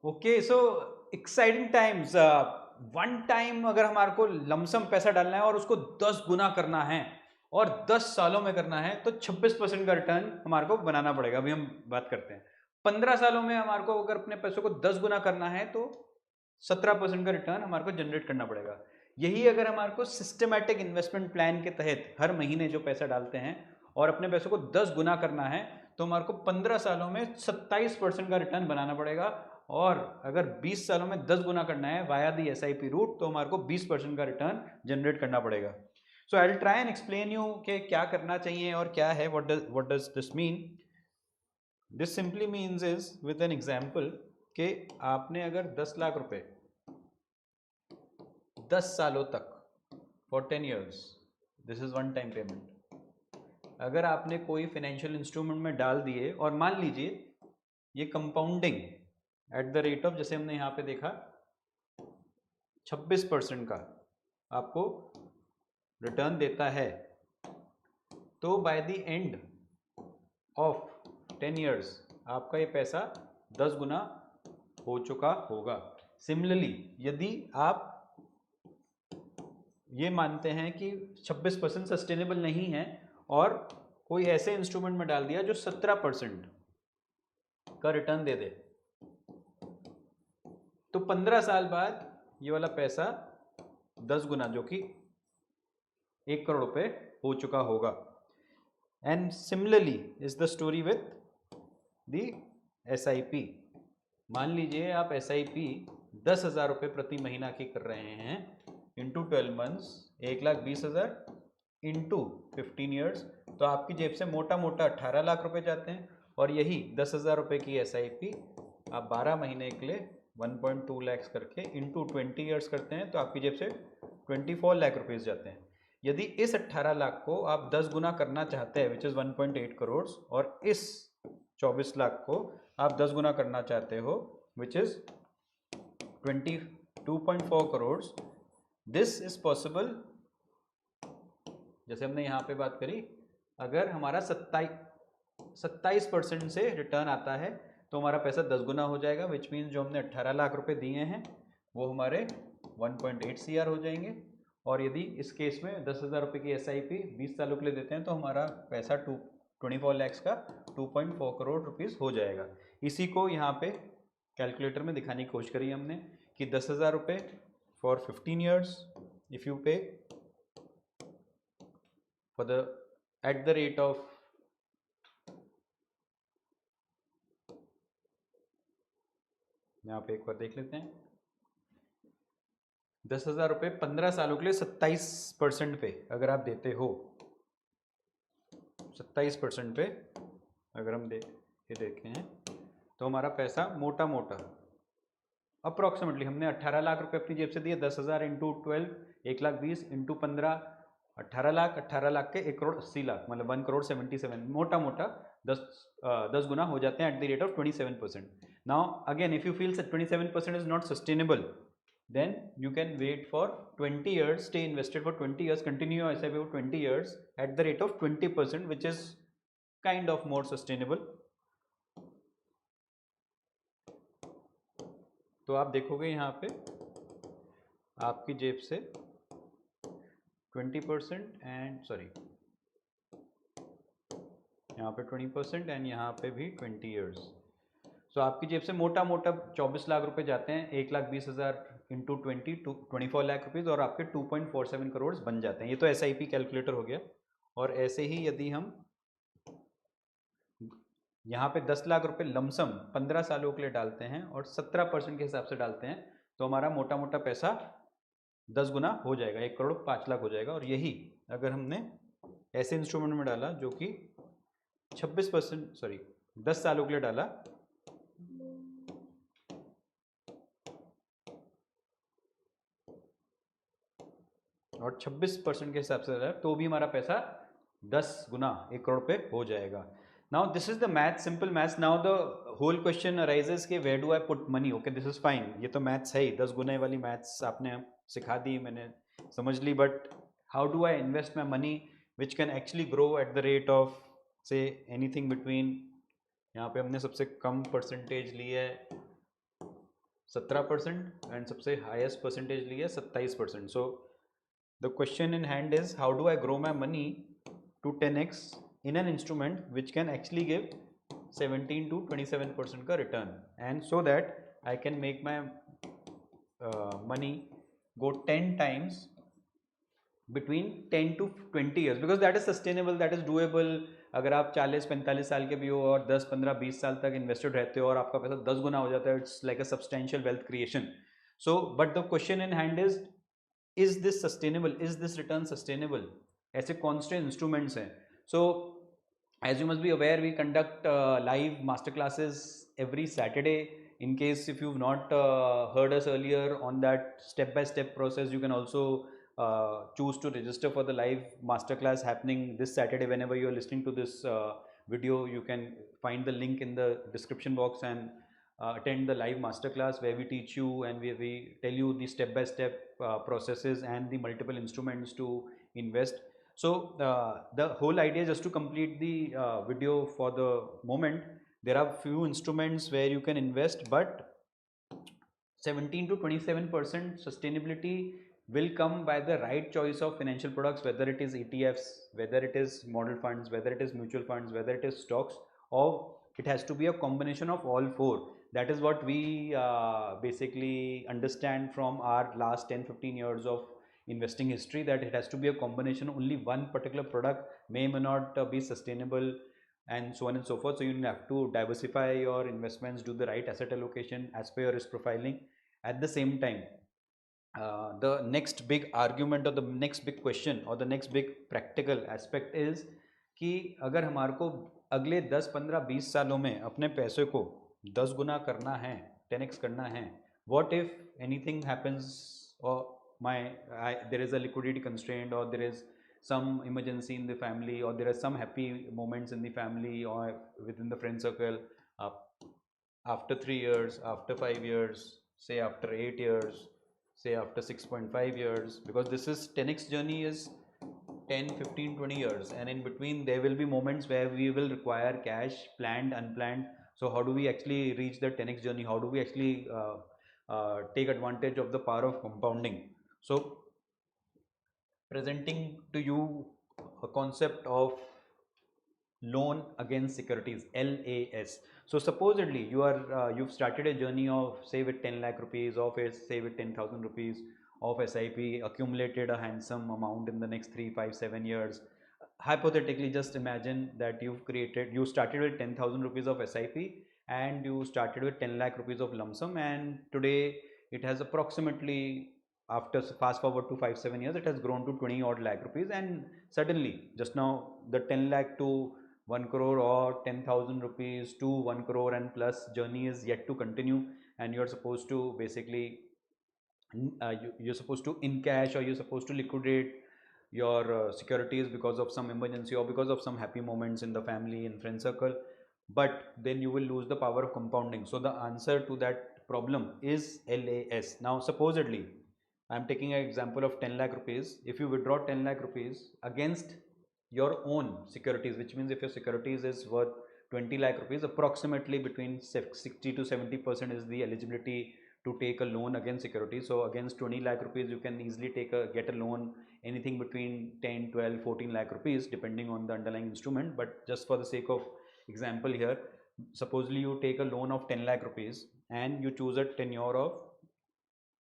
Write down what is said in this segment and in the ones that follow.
Okay, so exciting times. One time अगर हमारे को लमसम पैसा डालना है और उसको 10 गुना करना है और 10 सालों में करना है तो 26% का रिटर्न हमारे को बनाना पड़ेगा। अभी हम बात करते हैं 15 सालों में हमारे को अगर अपने पैसों को 10 गुना करना है तो 17% का रिटर्न हमारे को जनरेट करना पड़ेगा। यही अगर हमारे को सिस्टमैटिक इन्वेस्टमेंट प्लान के तहत हर महीने जो पैसा डालते हैं और अपने पैसों को 10 गुना करना है तो हमारे को 15 सालों में 27% का रिटर्न बनाना पड़ेगा। और अगर 20 सालों में 10 गुना करना है वाया दी SIP रूट तो हमारे को 20% का रिटर्न जनरेट करना पड़ेगा। So I will try and explain you कि क्या करना चाहिए और क्या है, what does this mean. This simply means is with an example कि आपने अगर 10 लाख रुपए 10 सालों तक for 10 years, this is one time payment, अगर आपने कोई फाइनेंशियल इंस्ट्रूमेंट में डाल दिए और मान लीजिए ये compounding eight the rate of, जैसे हमने यहाँ पे देखा 26% का आपको रिटर्न देता है, तो by the end of 10 years आपका ये पैसा 10 गुना हो चुका होगा। सिमिलरली यदि आप ये मानते हैं कि 26% सस्टेनेबल नहीं है और कोई ऐसे इंस्ट्रूमेंट में डाल दिया जो 17% का रिटर्न दे दे, तो 15 साल बाद ये वाला पैसा 10 गुना जो कि 1 करोड़ रुपए हो चुका होगा। And similarly is the story with the SIP। मान लीजिए आप SIP 10,000 रुपये प्रति महीना की कर रहे हैं इंटू 12 मंथ्स, 1,20,000 इंटू 15 ईयर्स, तो आपकी जेब से मोटा मोटा 18 लाख रुपए जाते हैं। और यही 10,000 रुपये की SIP आप 12 महीने के लिए 1.2 लैक्स करके इंटू 20 ईयर्स करते हैं तो आपकी जेब से 24 लाख रुपीज़ जाते हैं। यदि इस 18 लाख को आप 10 गुना करना चाहते हैं विच इज़ 1.8 करोड़, और इस 24 लाख को आप 10 गुना करना चाहते हो which is 22.4 crore, this is possible. जैसे हमने यहाँ पे बात करी, अगर हमारा 27% से रिटर्न आता है तो हमारा पैसा 10 गुना हो जाएगा, विच मीन्स जो हमने 18 लाख रुपए दिए हैं वो हमारे 1.8 CR हो जाएंगे। और यदि इस केस में 10,000 रुपये की SIP 20 सालों के लिए देते हैं तो हमारा पैसा 24 लैक्स का 2.4 करोड़ रुपीज़ हो जाएगा। इसी को यहाँ पे कैलकुलेटर में दिखाने की कोशिश करी हमने कि 10,000 रुपये फॉर 15 ईयर्स इफ़ यू पे for the eight the rate of, यहाँ पे एक बार देख लेते हैं, 10,000 रुपये 15 सालों के लिए 27% पे अगर आप देते हो, 27% पे अगर हम ये देखें तो हमारा पैसा मोटा मोटा अप्रॉक्सीमेटली हमने 18 लाख रुपए अपनी जेब से दिए, 10,000 इंटू 12 1,20,000 इंटू 15 18 लाख, 18 लाख के 1,80,00,000 मतलब 1,77,00,000 मोटा मोटा 10 गुना हो जाते हैं eight the rate of 27%। Now again if you feel 27% is not sustainable, then you can wait for 20 years, stay invested for 20 years, continue your SIP for 20 years at the rate of 20%, which is kind of more sustainable। तो आप देखोगे यहाँ पे आपकी जेब से 20% and sorry यहाँ पे 20% एंड यहाँ पे भी 20 ईयर्स, सो आपकी जेब से मोटा मोटा 24 लाख रुपए जाते हैं, 1,20,000 इंटू 24 लाख रुपीज़, और आपके 2.47 करोड़ बन जाते हैं। ये तो SIP कैलकुलेटर हो गया। और ऐसे ही यदि हम यहाँ पे 10 लाख रुपए लमसम 15 सालों के लिए डालते हैं और 17% के हिसाब से डालते हैं तो हमारा मोटा मोटा पैसा 10 गुना हो जाएगा, 1,05,00,000 हो जाएगा। और यही अगर हमने ऐसे इंस्ट्रूमेंट में डाला जो कि 10 सालों के लिए डाला और 26% के हिसाब से डाला तो भी हमारा पैसा 10 गुना 1 करोड़ पे हो जाएगा। Now this is the math, simple maths. Now the whole question arises कि where do I put money. Okay, this is fine, ये तो मैथ्स है ही, 10 गुने वाली मैथ्स आपने सिखा दी, मैंने समझ ली, but how do I invest my money which can actually grow at the rate of say anything between, यहाँ पे हमने सबसे कम परसेंटेज ली है 17% एंड सबसे हाईएस्ट परसेंटेज ली है 27%. So the question in hand is how do I grow my money to 10x in an instrument which can actually give 17 to 27% का return, and so that I can make my money go 10 times between 10 to 20 years, because that is sustainable, that is doable. अगर आप 40-45 साल के भी हो और 10-15-20 साल तक इन्वेस्टेड रहते हो और आपका पैसा 10 गुना हो जाता है, it's like a substantial wealth creation. So but the question in hand is this sustainable, is this return sustainable? ऐसे कॉन्स्टेंट इंस्ट्रूमेंट्स हैं. सो as you must be aware, we conduct live master classes every Saturday. In case if you've not heard us earlier on that step by step process, you can also choose to register for the live masterclass happening this Saturday. Whenever you are listening to this video, you can find the link in the description box and attend the live masterclass where we teach you and we tell you the step by step processes and the multiple instruments to invest. So the whole idea, just to complete the video for the moment, there are few instruments where you can invest, but 17 to 27% sustainability will come by the right choice of financial products, whether it is ETFs, whether it is model funds, whether it is mutual funds, whether it is stocks, or it has to be a combination of all four. That is what we basically understand from our last 10-15 years of investing history, that it has to be a combination. Only one particular product may not be sustainable, and so on and so forth. So you have to diversify your investments, do the right asset allocation as per your risk profiling. At the same time, the next big argument or the next big question or the next big practical aspect is कि अगर हमारे को अगले 10-15-20 सालों में अपने पैसे को 10 गुना करना है, 10x करना है, what if anything happens or there is a liquidity constraint, or there is some emergency in the family, or there are some happy moments in the family or within the friend circle, uh, after 3 years, after 5 years, say after 8 years, say after 6.5 years, because this is 10x journey is 10, 15, 20 years, and in between there will be moments where we will require cash, planned, unplanned. So how do we actually reach the 10x journey? How do we actually take advantage of the power of compounding? So presenting to you a concept of loan against securities, LAS. So supposedly you've started a journey of say with 10 lakh rupees, or say with 10,000 rupees of SIP, accumulated a handsome amount in the next 3, 5, 7 years. Hypothetically, just imagine that you started with 10,000 rupees of SIP and you started with 10 lakh rupees of lump sum, and today it has approximately, after fast forward to 5-7 years, it has grown to 20 odd lakh rupees, and suddenly just now the 10 lakh to 1 crore or 10,000 rupees to 1 crore and plus journey is yet to continue, and you're supposed to basically you're supposed to in cash, or you're supposed to liquidate your securities because of some emergency or because of some happy moments in the family and friend circle, but then you will lose the power of compounding. So the answer to that problem is LAS. Now supposedly I'm taking an example of 10 lakh rupees. If you withdraw 10 lakh rupees against your own securities, which means if your securities is worth 20 lakh rupees, approximately between 60 to 70% is the eligibility to take a loan against securities. So against 20 lakh rupees, you can easily get a loan anything between 10, 12, 14 lakh rupees depending on the underlying instrument. But just for the sake of example here, supposedly you take a loan of 10 lakh rupees and you choose a tenure of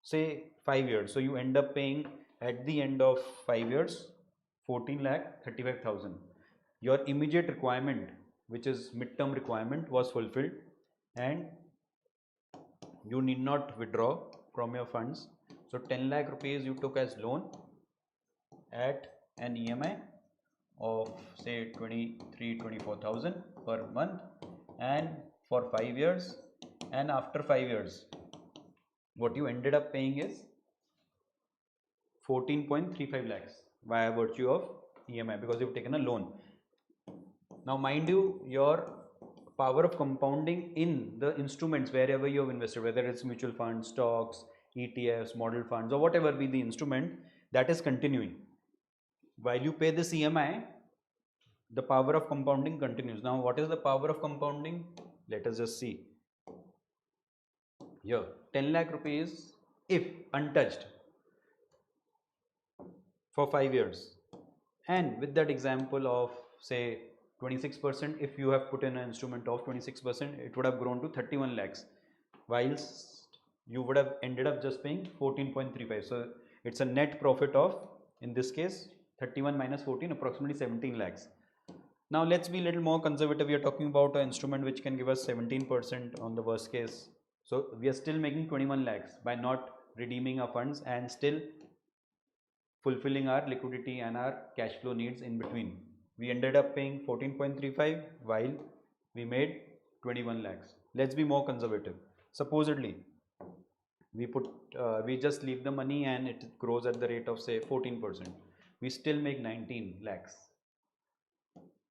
say 5 years. So you end up paying at the end of 5 years 14 lakh 35,000. Your immediate requirement, which is midterm requirement, was fulfilled, and you need not withdraw from your funds. So 10 lakh rupees you took as loan at an EMI of say 23-24,000 per month, and for 5 years, and after 5 years what you ended up paying is 14.35 lakhs via virtue of EMI, because you've taken a loan. Now mind you, your power of compounding in the instruments wherever you have invested, whether it's mutual funds, stocks, ETFs, model funds, or whatever be the instrument, that is continuing. While you pay this EMI, the power of compounding continues. Now what is the power of compounding? Let us just see. Here 10 lakh rupees if untouched for 5 years, and with that example of say 26%, if you have put in an instrument of 26%, it would have grown to 31 lakhs, whilst you would have ended up just paying 14.35. So it's a net profit of, in this case, 31 minus 14, approximately 17 lakhs. Now let's be a little more conservative. We are talking about an instrument which can give us 17% on the worst case. So we are still making 21 lakhs by not redeeming our funds and still fulfilling our liquidity and our cash flow needs in between. We ended up paying 14.35 while we made 21 lakhs. Let's be more conservative. Supposedly, we just leave the money and it grows at the rate of say 14%. We still make 19 lakhs.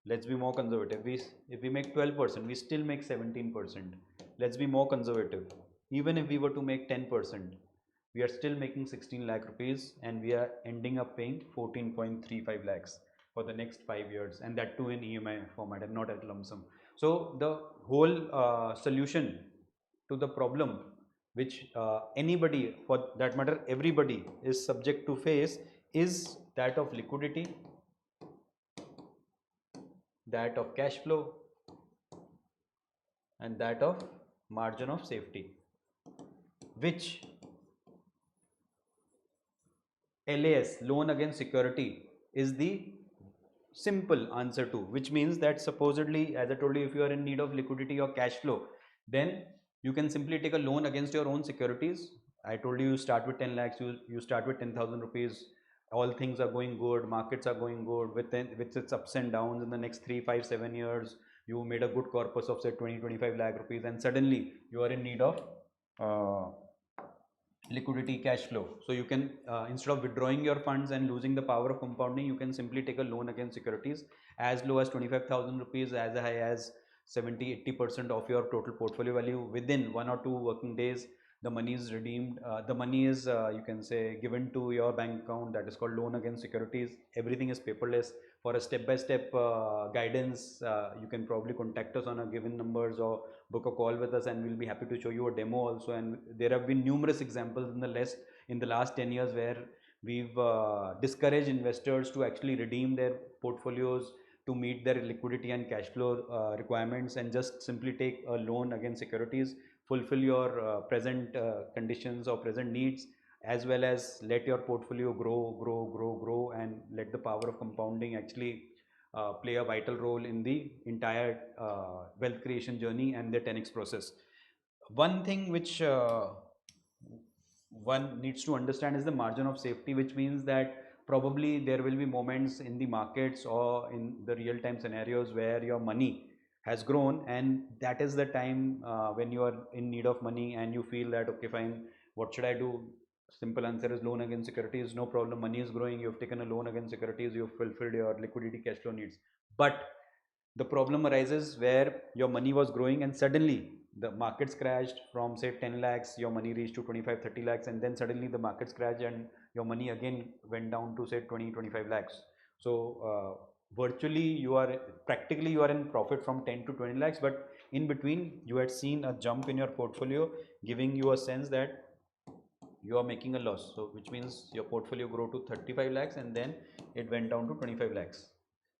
Let's be more conservative. If we make 12%, we still make 17%. Let's be more conservative. Even if we were to make 10%, we are still making 16 lakh rupees and we are ending up paying 14.35 lakhs for the next 5 years, and that too in EMI format and not at lump sum. So the whole solution to the problem which anybody, for that matter everybody, is subject to face is that of liquidity, that of cash flow, and that of margin of safety, which LAS, loan against security, is the simple answer to, which means that supposedly, as I told you, if you are in need of liquidity or cash flow, then you can simply take a loan against your own securities. I told you, you start with 10 lakhs, you start with 10,000 rupees. All things are going good, markets are going good, with its ups and downs. In the next 3, 5, 7 years, you made a good corpus of say 20-25 lakh rupees, and suddenly you are in need of uh, liquidity, cash flow. So you can instead of withdrawing your funds and losing the power of compounding, you can simply take a loan against securities as low as 25,000 rupees, as high as 70-80% of your total portfolio value. Within 1 or 2 working days, the money is redeemed. The money is you can say given to your bank account. That is called loan against securities. Everything is paperless. For a step-by-step guidance, you can probably contact us on a given numbers or book a call with us, and we'll be happy to show you a demo also. And there have been numerous examples in the last 10 years where we've discouraged investors to actually redeem their portfolios to meet their liquidity and cash flow requirements, and just simply take a loan against securities, fulfill your present conditions or present needs, as well as let your portfolio grow, and let the power of compounding actually play a vital role in the entire wealth creation journey and the 10x process. One thing which one needs to understand is the margin of safety, which means that probably there will be moments in the markets or in the real time scenarios where your money has grown, and that is the time when you are in need of money and you feel that okay, fine, what should I do? Simple answer is loan against securities. No problem, money is growing, you have taken a loan against securities, you have fulfilled your liquidity, cash flow needs. But the problem arises where your money was growing and suddenly the markets crashed from say 10 lakhs, your money reached to 25-30 lakhs, and then suddenly the markets crashed and your money again went down to say 20-25 lakhs. So virtually practically you are in profit from 10 to 20 lakhs, but in between you had seen a jump in your portfolio, giving you a sense that you are making a loss. So which means your portfolio grew to 35 lakhs and then it went down to 25 lakhs.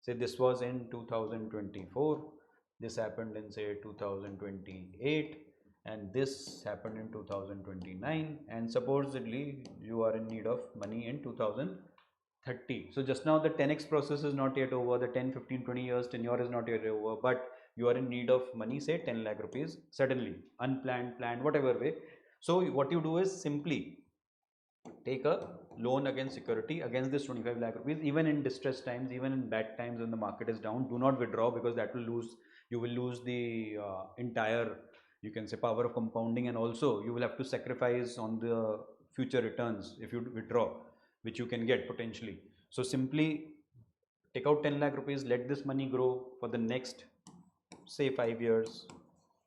Say this was in 2024, this happened in say 2028, and this happened in 2029, and supposedly you are in need of money in 2030. So just now the 10x process is not yet over, the 10, 15, 20 years tenure is not yet over, but you are in need of money, say 10 lakh rupees, suddenly, unplanned, planned, whatever way. So what you do is simply take a loan against security against this 25 lakh rupees. Even in distressed times, even in bad times when the market is down, do not withdraw, because you will lose the entire, you can say, power of compounding, and also you will have to sacrifice on the future returns if you withdraw, which you can get potentially. So simply take out 10 lakh rupees, let this money grow for the next say 5 years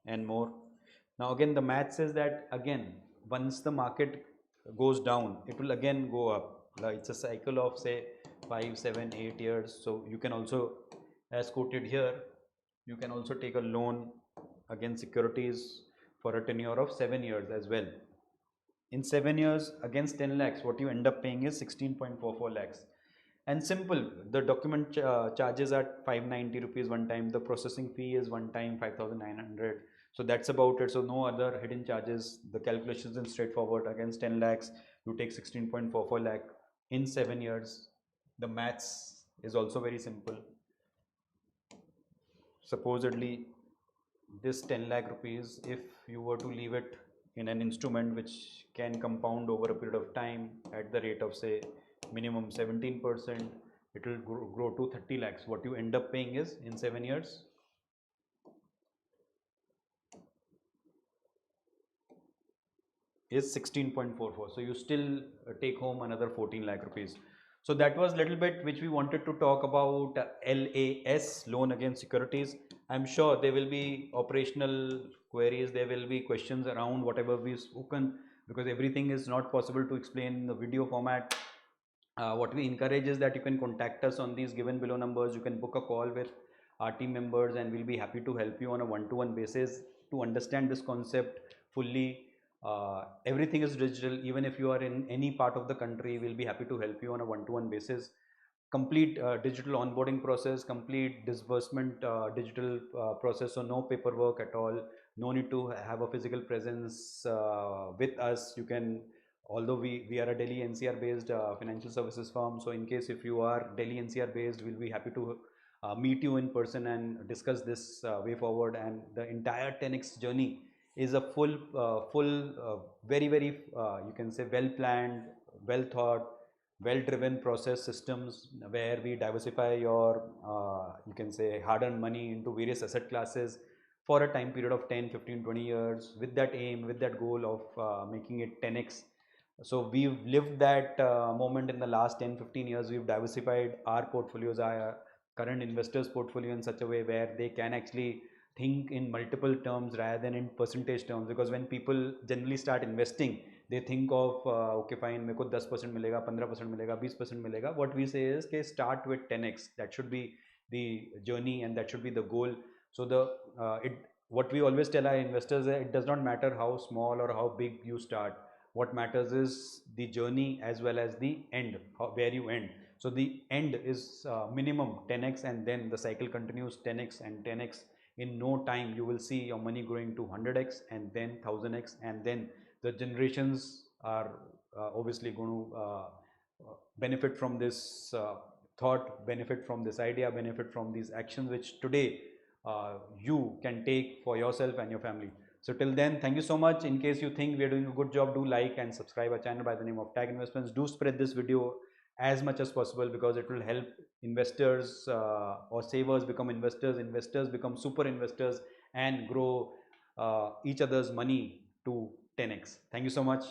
and more. Now again the math says that again once the market goes down, it will again go up. It's a cycle of say 5, 7, 8 years. So you can also, as quoted here, you can also take a loan against securities for a tenure of 7 years as well. In 7 years against 10 lakhs, what you end up paying is 16.44 lakhs. And simple, the document charges are 590 rupees one time, the processing fee is one time 5,900. So that's about it. So no other hidden charges. The calculations is straightforward. Against 10 lakhs, you take 16.44 lakh in 7 years. The maths is also very simple. Supposedly, this 10 lakh rupees, if you were to leave it in an instrument which can compound over a period of time at the rate of say minimum 17%, it will grow to 30 lakhs. What you end up paying is in 7 years is 16.44. So you still take home another 14 lakh rupees. So that was little bit which we wanted to talk about LAS, loan against securities. I'm sure there will be operational queries, there will be questions around whatever we've spoken, because everything is not possible to explain in the video format. What we encourage is that you can contact us on these given below numbers. You can book a call with our team members and we'll be happy to help you on a one-to-one basis to understand this concept fully. Everything is digital. Even if you are in any part of the country, we'll be happy to help you on a one-to-one basis. Complete digital onboarding process, complete disbursement digital process, so no paperwork at all, no need to have a physical presence with us. You can, although we are a Delhi NCR based financial services firm, so in case if you are Delhi NCR based, we'll be happy to meet you in person and discuss this way forward. And the entire 10x journey is a very you can say well planned, well thought, well driven process systems where we diversify your you can say hard earned money into various asset classes for a time period of 10, 15, 20 years with that aim, with that goal of making it 10x. So we've lived that moment in the last 10, 15 years. We've diversified our portfolios, our current investors portfolio in such a way where they can actually think in multiple terms rather than in percentage terms, because when people generally start investing, they think of okay fine, मेरे को 10% मिलेगा, 15% मिलेगा, 20% मिलेगा. What we say is कि start with 10x. That should be the journey and that should be the goal. So what we always tell our investors is it does not matter how small or how big you start. What matters is the journey as well as the end, where you end. So the end is minimum 10x, and then the cycle continues 10x and 10x. In no time you will see your money growing to 100x and then 1000x, and then the generations are obviously going to benefit from this thought, benefit from this idea, benefit from these actions which today you can take for yourself and your family. So till then, thank you so much. In case you think we are doing a good job, do like and subscribe our channel by the name of Tag Investments. Do spread this video as much as possible, because it will help investors or savers become investors, investors become super investors, and grow each other's money to 10x. Thank you so much.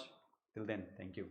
Till then, thank you.